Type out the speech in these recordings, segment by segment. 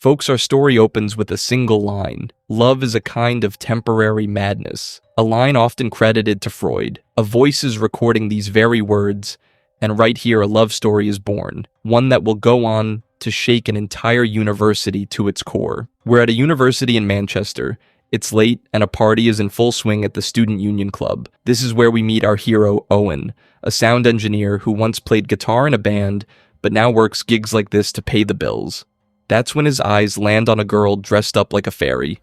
Folks, our story opens with a single line. Love is a kind of temporary madness. A line often credited to Freud. A voice is recording these very words, and right here a love story is born. One that will go on to shake an entire university to its core. We're at a university in Manchester. It's late, and a party is in full swing at the Student Union Club. This is where we meet our hero, Owen, a sound engineer who once played guitar in a band, but now works gigs like this to pay the bills. That's when his eyes land on a girl dressed up like a fairy,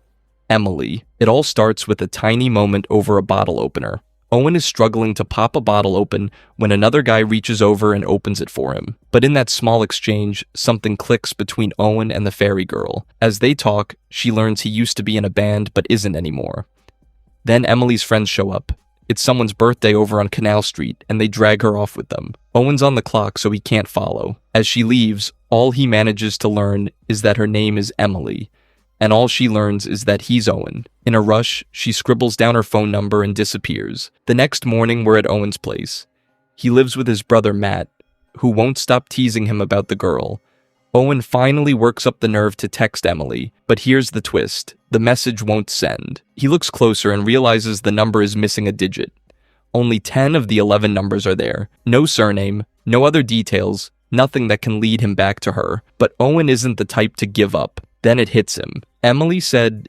Emily. It all starts with a tiny moment over a bottle opener. Owen is struggling to pop a bottle open when another guy reaches over and opens it for him. But in that small exchange, something clicks between Owen and the fairy girl. As they talk, she learns he used to be in a band but isn't anymore. Then Emily's friends show up. It's someone's birthday over on Canal Street, and they drag her off with them. Owen's on the clock, so he can't follow. As she leaves, all he manages to learn is that her name is Emily, and all she learns is that he's Owen. In a rush, she scribbles down her phone number and disappears. The next morning, we're at Owen's place. He lives with his brother Matt, who won't stop teasing him about the girl. Owen finally works up the nerve to text Emily, but here's the twist. The message won't send. He looks closer and realizes the number is missing a digit. Only 10 of the 11 numbers are there. No surname, no other details, nothing that can lead him back to her. But Owen isn't the type to give up. Then it hits him. Emily said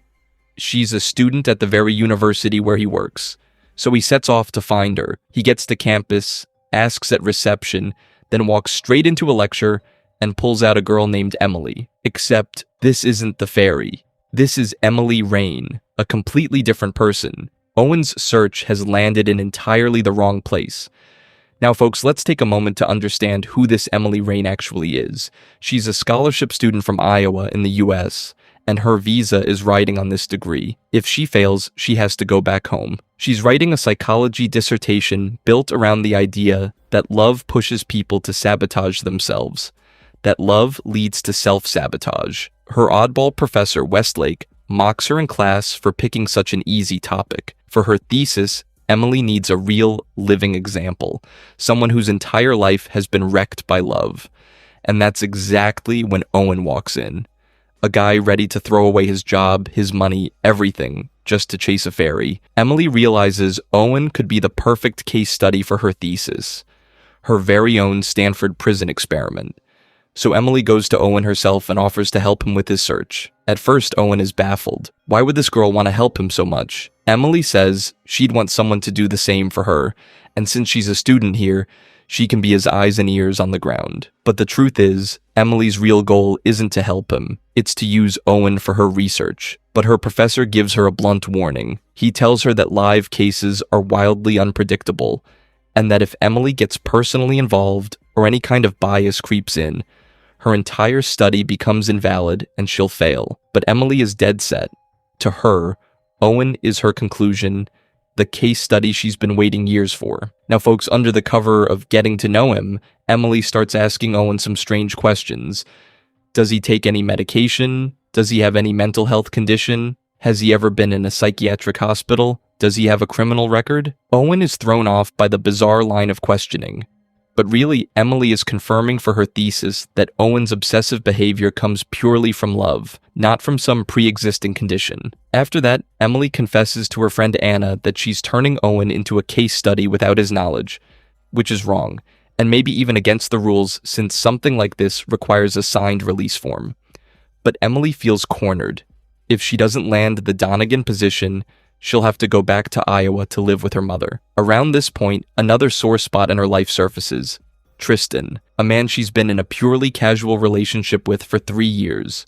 she's a student at the very university where he works. So he sets off to find her. He gets to campus, asks at reception, then walks straight into a lecture and pulls out a girl named Emily. Except this isn't the fairy. This is Emily Raine, a completely different person. Owen's search has landed in entirely the wrong place. Now, folks, let's take a moment to understand who this Emily Raine actually is. She's a scholarship student from Iowa in the US, and her visa is riding on this degree. If she fails, she has to go back home. She's writing a psychology dissertation built around the idea that love pushes people to sabotage themselves, that love leads to self-sabotage. Her oddball professor, Westlake, mocks her in class for picking such an easy topic. For her thesis, Emily needs a real, living example, someone whose entire life has been wrecked by love. And that's exactly when Owen walks in. A guy ready to throw away his job, his money, everything, just to chase a fairy. Emily realizes Owen could be the perfect case study for her thesis, her very own Stanford prison experiment. So Emily goes to Owen herself and offers to help him with his search. At first, Owen is baffled. Why would this girl want to help him so much? Emily says she'd want someone to do the same for her, and since she's a student here, she can be his eyes and ears on the ground. But the truth is, Emily's real goal isn't to help him. It's to use Owen for her research. But her professor gives her a blunt warning. He tells her that live cases are wildly unpredictable, and that if Emily gets personally involved or any kind of bias creeps in, her entire study becomes invalid and she'll fail. But Emily is dead set. To her, Owen is her conclusion, the case study she's been waiting years for. Now, folks, under the cover of getting to know him, Emily starts asking Owen some strange questions. Does he take any medication? Does he have any mental health condition? Has he ever been in a psychiatric hospital? Does he have a criminal record? Owen is thrown off by the bizarre line of questioning. But really, Emily is confirming for her thesis that Owen's obsessive behavior comes purely from love, not from some pre-existing condition. After that, Emily confesses to her friend Anna that she's turning Owen into a case study without his knowledge, which is wrong, and maybe even against the rules since something like this requires a signed release form. But Emily feels cornered. If she doesn't land the Donegan position, she'll have to go back to Iowa to live with her mother. Around this point, another sore spot in her life surfaces. Tristan, a man she's been in a purely casual relationship with for 3 years.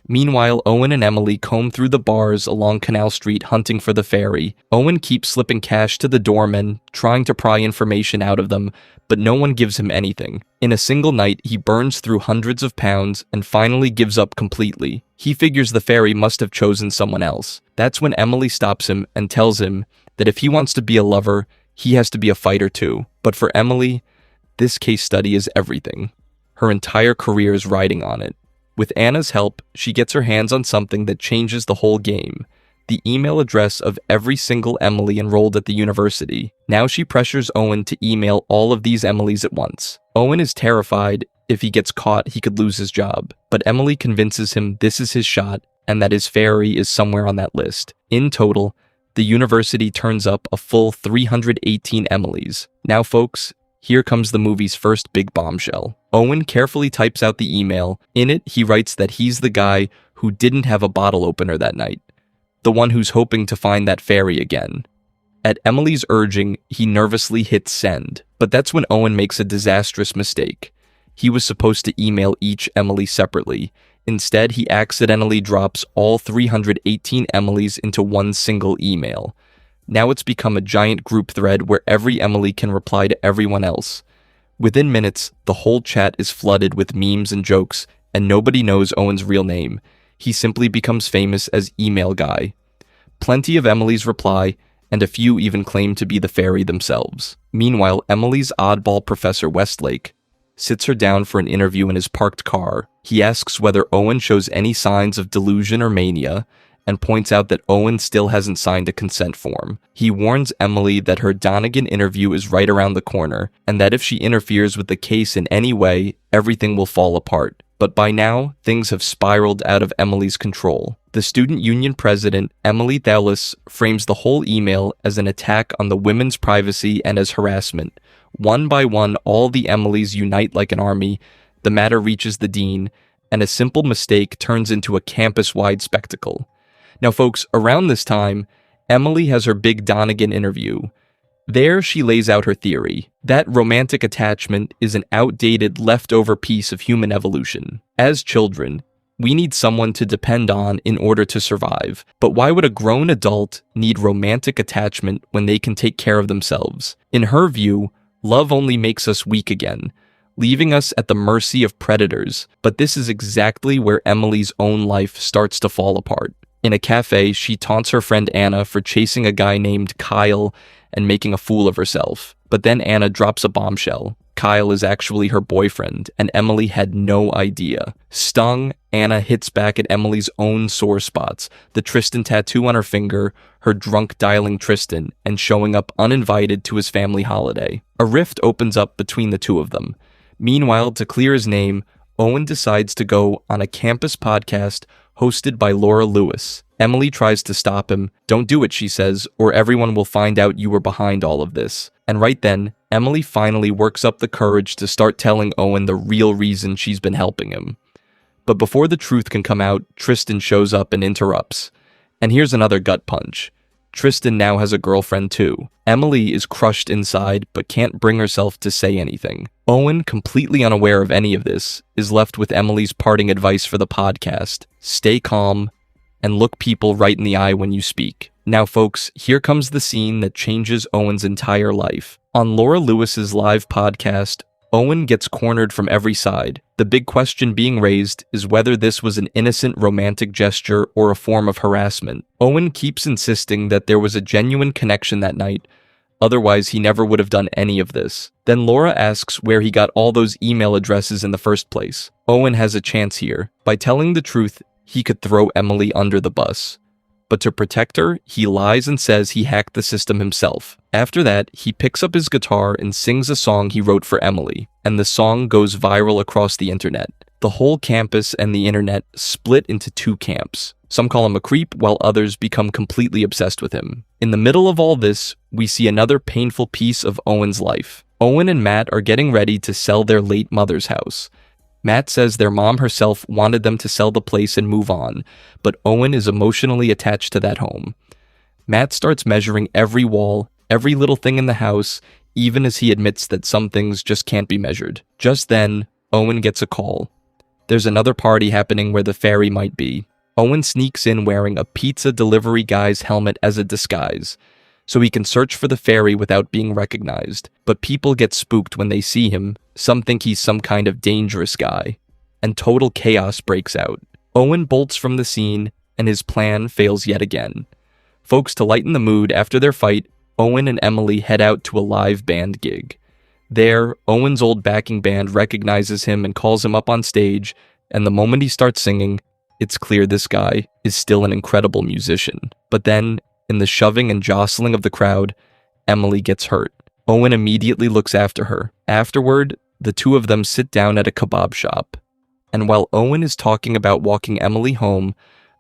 Meanwhile, Owen and Emily comb through the bars along Canal Street hunting for the fairy. Owen keeps slipping cash to the doormen, trying to pry information out of them, but no one gives him anything. In a single night, he burns through hundreds of pounds and finally gives up completely. He figures the fairy must have chosen someone else. That's when Emily stops him and tells him that if he wants to be a lover, he has to be a fighter too. But for Emily, this case study is everything. Her entire career is riding on it. With Anna's help, she gets her hands on something that changes the whole game. The email address of every single Emily enrolled at the university. Now she pressures Owen to email all of these Emilys at once. Owen is terrified If he gets caught, he could lose his job. But Emily convinces him this is his shot and that his fairy is somewhere on that list. In total, the university turns up a full 318 Emilys. Now, folks, here comes the movie's first big bombshell. Owen carefully types out the email. In it, he writes that he's the guy who didn't have a bottle opener that night, the one who's hoping to find that fairy again. At Emily's urging, he nervously hits send. But that's when Owen makes a disastrous mistake. He was supposed to email each Emily separately. Instead, he accidentally drops all 318 Emilys into one single email. Now it's become a giant group thread where every Emily can reply to everyone else. Within minutes, the whole chat is flooded with memes and jokes, and nobody knows Owen's real name. He simply becomes famous as Email Guy. Plenty of Emilys reply, and a few even claim to be the fairy themselves. Meanwhile, Emily's oddball Professor Westlake sits her down for an interview in his parked car. He asks whether Owen shows any signs of delusion or mania, and points out that Owen still hasn't signed a consent form. He warns Emily that her Donegan interview is right around the corner, and that if she interferes with the case in any way, everything will fall apart. But by now, things have spiraled out of Emily's control. The student union president, Emily Thales, frames the whole email as an attack on the women's privacy and as harassment. One by one, all the Emilys unite like an army. The matter reaches the dean, and a simple mistake turns into a campus-wide spectacle. Now, folks, around this time, Emily has her big Donegan interview. There, she lays out her theory. That romantic attachment is an outdated, leftover piece of human evolution. As children, we need someone to depend on in order to survive. But why would a grown adult need romantic attachment when they can take care of themselves? In her view, love only makes us weak again, leaving us at the mercy of predators. But this is exactly where Emily's own life starts to fall apart. In a cafe, she taunts her friend Anna for chasing a guy named Kyle and making a fool of herself. But then Anna drops a bombshell. Kyle is actually her boyfriend, and Emily had no idea. Stung, Anna hits back at Emily's own sore spots, the Tristan tattoo on her finger, her drunk dialing Tristan, and showing up uninvited to his family holiday. A rift opens up between the two of them. Meanwhile, to clear his name, Owen decides to go on a campus podcast hosted by Laura Lewis. Emily tries to stop him. Don't do it, she says, or everyone will find out you were behind all of this. And right then, Emily finally works up the courage to start telling Owen the real reason she's been helping him. But before the truth can come out, Tristan shows up and interrupts. And here's another gut punch. Tristan now has a girlfriend too. Emily is crushed inside, but can't bring herself to say anything. Owen, completely unaware of any of this, is left with Emily's parting advice for the podcast. Stay calm and look people right in the eye when you speak. Now, folks, here comes the scene that changes Owen's entire life. On Laura Lewis's live podcast, Owen gets cornered from every side. The big question being raised is whether this was an innocent romantic gesture or a form of harassment. Owen keeps insisting that there was a genuine connection that night, otherwise he never would have done any of this. Then Laura asks where he got all those email addresses in the first place. Owen has a chance here. By telling the truth, he could throw Emily under the bus. But to protect her, he lies and says he hacked the system himself. After that, he picks up his guitar and sings a song he wrote for Emily, and the song goes viral across the internet. The whole campus and the internet split into two camps. Some call him a creep, while others become completely obsessed with him. In the middle of all this, we see another painful piece of Owen's life. Owen and Matt are getting ready to sell their late mother's house. Matt says their mom herself wanted them to sell the place and move on, but Owen is emotionally attached to that home. Matt starts measuring every wall, every little thing in the house, even as he admits that some things just can't be measured. Just then, Owen gets a call. There's another party happening where the fairy might be. Owen sneaks in wearing a pizza delivery guy's helmet as a disguise, so he can search for the fairy without being recognized. But people get spooked when they see him. Some think he's some kind of dangerous guy, and total chaos breaks out. Owen bolts from the scene, and his plan fails yet again. Folks, to lighten the mood after their fight, Owen and Emily head out to a live band gig. There, Owen's old backing band recognizes him and calls him up on stage, and the moment he starts singing, it's clear this guy is still an incredible musician. But then, in the shoving and jostling of the crowd, Emily gets hurt. Owen immediately looks after her. Afterward, the two of them sit down at a kebab shop. And while Owen is talking about walking Emily home,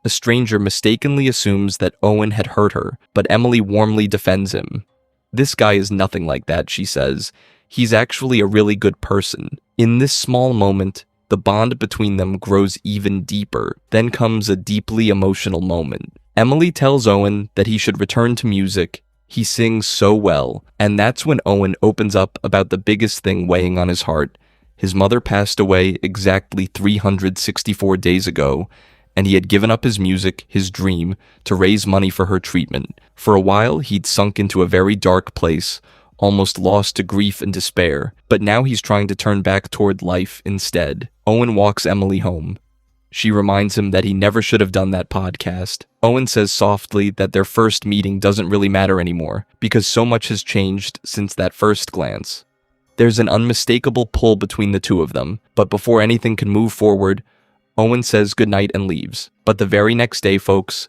a stranger mistakenly assumes that Owen had hurt her, but Emily warmly defends him. "This guy is nothing like that," she says. "He's actually a really good person." In this small moment, the bond between them grows even deeper. Then comes a deeply emotional moment. Emily tells Owen that he should return to music. He sings so well, and that's when Owen opens up about the biggest thing weighing on his heart. His mother passed away exactly 364 days ago, and he had given up his music, his dream, to raise money for her treatment. For a while, he'd sunk into a very dark place, almost lost to grief and despair, but now he's trying to turn back toward life instead. Owen walks Emily home. She reminds him that he never should have done that podcast. Owen says softly that their first meeting doesn't really matter anymore, because so much has changed since that first glance. There's an unmistakable pull between the two of them, but before anything can move forward, Owen says goodnight and leaves. But the very next day, folks,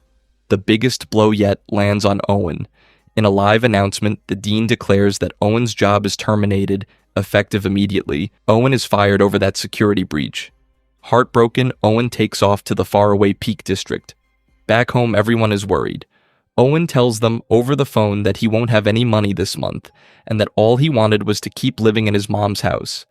the biggest blow yet lands on Owen. In a live announcement, the dean declares that Owen's job is terminated, effective immediately. Owen is fired over that security breach. Heartbroken, Owen takes off to the faraway Peak District. Back home, everyone is worried. Owen tells them over the phone that he won't have any money this month, and that all he wanted was to keep living in his mom's house.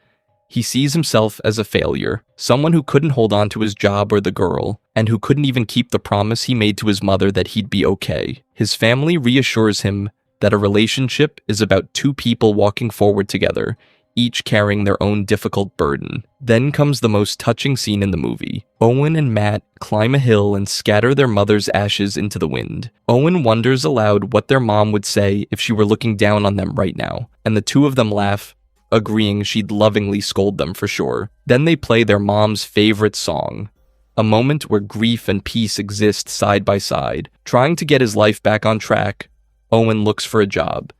He sees himself as a failure, someone who couldn't hold on to his job or the girl, and who couldn't even keep the promise he made to his mother that he'd be okay. His family reassures him that a relationship is about two people walking forward together, each carrying their own difficult burden. Then comes the most touching scene in the movie. Owen and Matt climb a hill and scatter their mother's ashes into the wind. Owen wonders aloud what their mom would say if she were looking down on them right now, and the two of them laugh, agreeing she'd lovingly scold them for sure. Then they play their mom's favorite song, a moment where grief and peace exist side by side. Trying to get his life back on track, Owen looks for a job.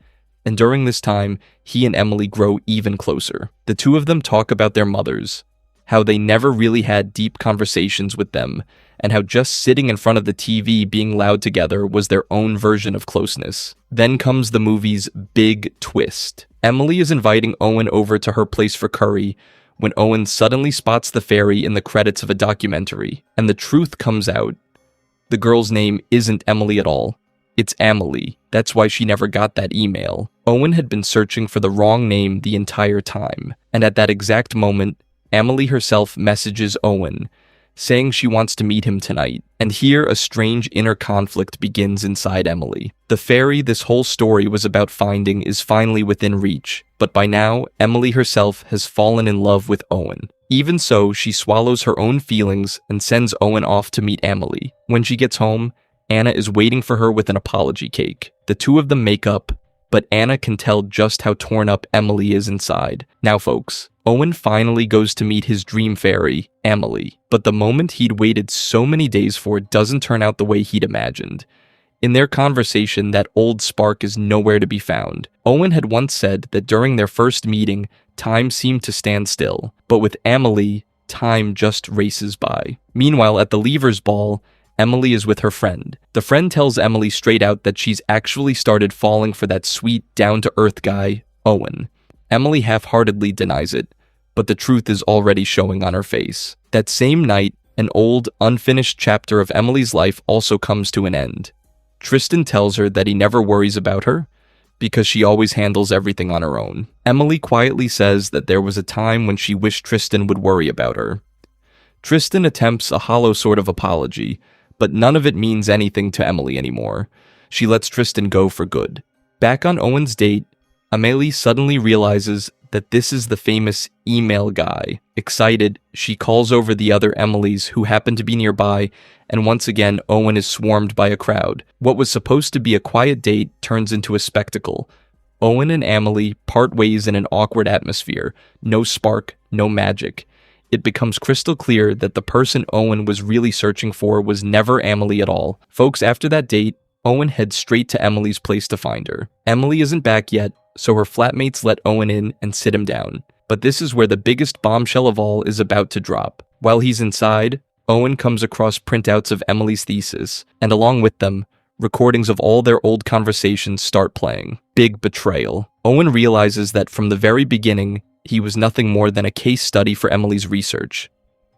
And during this time, he and Emily grow even closer. The two of them talk about their mothers, how they never really had deep conversations with them, and how just sitting in front of the TV being loud together was their own version of closeness. Then comes the movie's big twist. Emily is inviting Owen over to her place for curry when Owen suddenly spots the fairy in the credits of a documentary, and the truth comes out. The girl's name isn't Emily at all. It's Emily. That's why she never got that email. Owen had been searching for the wrong name the entire time, and at that exact moment, Emily herself messages Owen, saying she wants to meet him tonight. And here a strange inner conflict begins inside Emily. The fairy this whole story was about finding is finally within reach, but by now, Emily herself has fallen in love with Owen. Even so, she swallows her own feelings and sends Owen off to meet Emily. When she gets home, Anna is waiting for her with an apology cake. The two of them make up, but Anna can tell just how torn up Emily is inside. Now folks, Owen finally goes to meet his dream fairy, Emily, but the moment he'd waited so many days for doesn't turn out the way he'd imagined. In their conversation, that old spark is nowhere to be found. Owen had once said that during their first meeting, time seemed to stand still, but with Emily, time just races by. Meanwhile, at the Leavers Ball, Emily is with her friend. The friend tells Emily straight out that she's actually started falling for that sweet, down-to-earth guy, Owen. Emily half-heartedly denies it, but the truth is already showing on her face. That same night, an old, unfinished chapter of Emily's life also comes to an end. Tristan tells her that he never worries about her, because she always handles everything on her own. Emily quietly says that there was a time when she wished Tristan would worry about her. Tristan attempts a hollow sort of apology, but none of it means anything to Emily anymore. She lets Tristan go for good. Back on Owen's date, Amélie suddenly realizes that this is the famous email guy. Excited, she calls over the other Emilys who happen to be nearby, and once again, Owen is swarmed by a crowd. What was supposed to be a quiet date turns into a spectacle. Owen and Amélie part ways in an awkward atmosphere. No spark, no magic. It becomes crystal clear that the person Owen was really searching for was never Amélie at all. Folks, after that date, Owen heads straight to Emily's place to find her. Emily isn't back yet, so her flatmates let Owen in and sit him down. But this is where the biggest bombshell of all is about to drop. While he's inside, Owen comes across printouts of Emily's thesis, and along with them, recordings of all their old conversations start playing. Big betrayal. Owen realizes that from the very beginning, he was nothing more than a case study for Emily's research.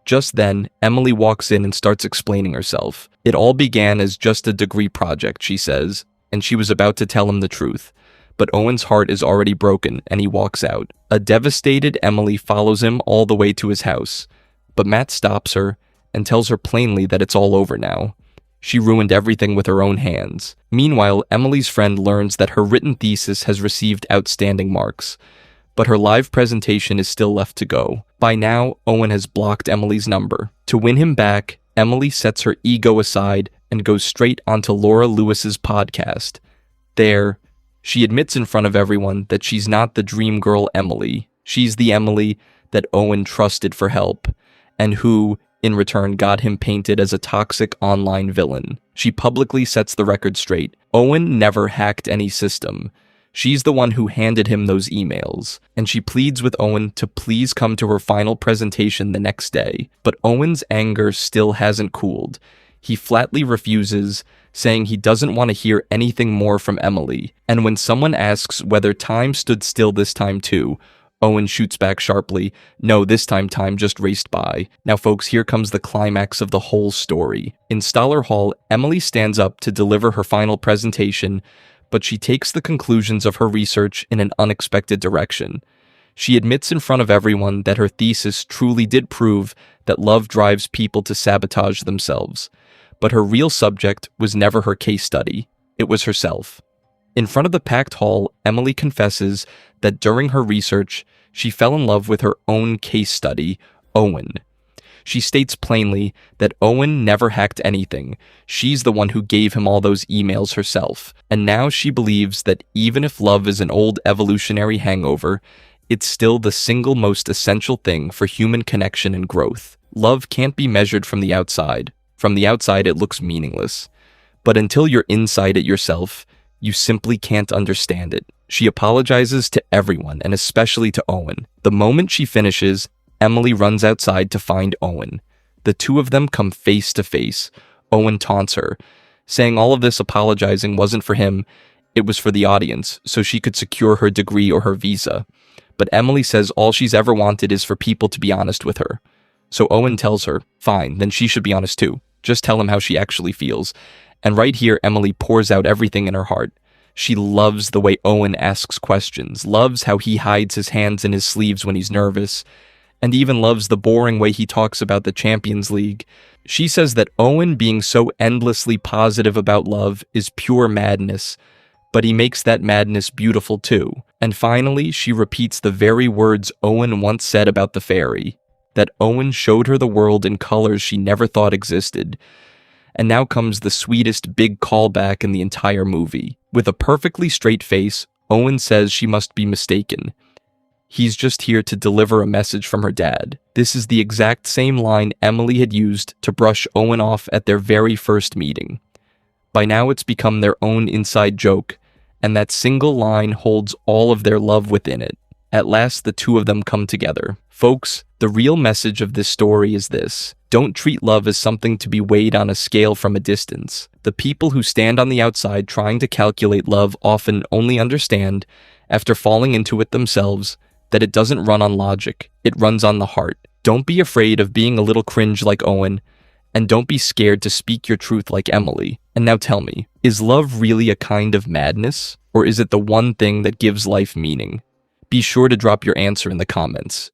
Just then, Emily walks in and starts explaining herself. It all began as just a degree project, she says, and she was about to tell him the truth. But Owen's heart is already broken, and he walks out. A devastated Emily follows him all the way to his house. But Matt stops her and tells her plainly that it's all over now. She ruined everything with her own hands. Meanwhile, Emily's friend learns that her written thesis has received outstanding marks, but her live presentation is still left to go. By now, Owen has blocked Emily's number. To win him back, Emily sets her ego aside and goes straight onto Laura Lewis's podcast. There, she admits in front of everyone that she's not the dream girl Emily. She's the Emily that Owen trusted for help, and who, in return, got him painted as a toxic online villain. She publicly sets the record straight. Owen never hacked any system. She's the one who handed him those emails, and she pleads with Owen to please come to her final presentation the next day. But Owen's anger still hasn't cooled. He flatly refuses, saying he doesn't want to hear anything more from Emily. And when someone asks whether time stood still this time too, Owen shoots back sharply, "No, this time just raced by." Now folks, here comes the climax of the whole story. In Stoller Hall, Emily stands up to deliver her final presentation, but she takes the conclusions of her research in an unexpected direction. She admits in front of everyone that her thesis truly did prove that love drives people to sabotage themselves. But her real subject was never her case study. It was herself. In front of the packed hall, Emily confesses that during her research, she fell in love with her own case study, Owen. She states plainly that Owen never hacked anything. She's the one who gave him all those emails herself. And now she believes that even if love is an old evolutionary hangover, it's still the single most essential thing for human connection and growth. Love can't be measured from the outside. From the outside, it looks meaningless. But until you're inside it yourself, you simply can't understand it. She apologizes to everyone, and especially to Owen. The moment she finishes, Emily runs outside to find Owen. The two of them come face to face. Owen taunts her, saying all of this apologizing wasn't for him, it was for the audience, so she could secure her degree or her visa. But Emily says all she's ever wanted is for people to be honest with her. So Owen tells her, fine, then she should be honest too. Just tell him how she actually feels. And right here, Emily pours out everything in her heart. She loves the way Owen asks questions, loves how he hides his hands in his sleeves when he's nervous, and even loves the boring way he talks about the Champions League. She says that Owen being so endlessly positive about love is pure madness, but he makes that madness beautiful too. And finally, she repeats the very words Owen once said about the fairy, that Owen showed her the world in colors she never thought existed. And now comes the sweetest big callback in the entire movie. With a perfectly straight face, Owen says she must be mistaken. He's just here to deliver a message from her dad. This is the exact same line Emily had used to brush Owen off at their very first meeting. By now it's become their own inside joke, and that single line holds all of their love within it. At last, the two of them come together. Folks, the real message of this story is this. Don't treat love as something to be weighed on a scale from a distance. The people who stand on the outside trying to calculate love often only understand, after falling into it themselves, that it doesn't run on logic. It runs on the heart. Don't be afraid of being a little cringe like Owen, and don't be scared to speak your truth like Emily. And now tell me, is love really a kind of madness? Or is it the one thing that gives life meaning? Be sure to drop your answer in the comments.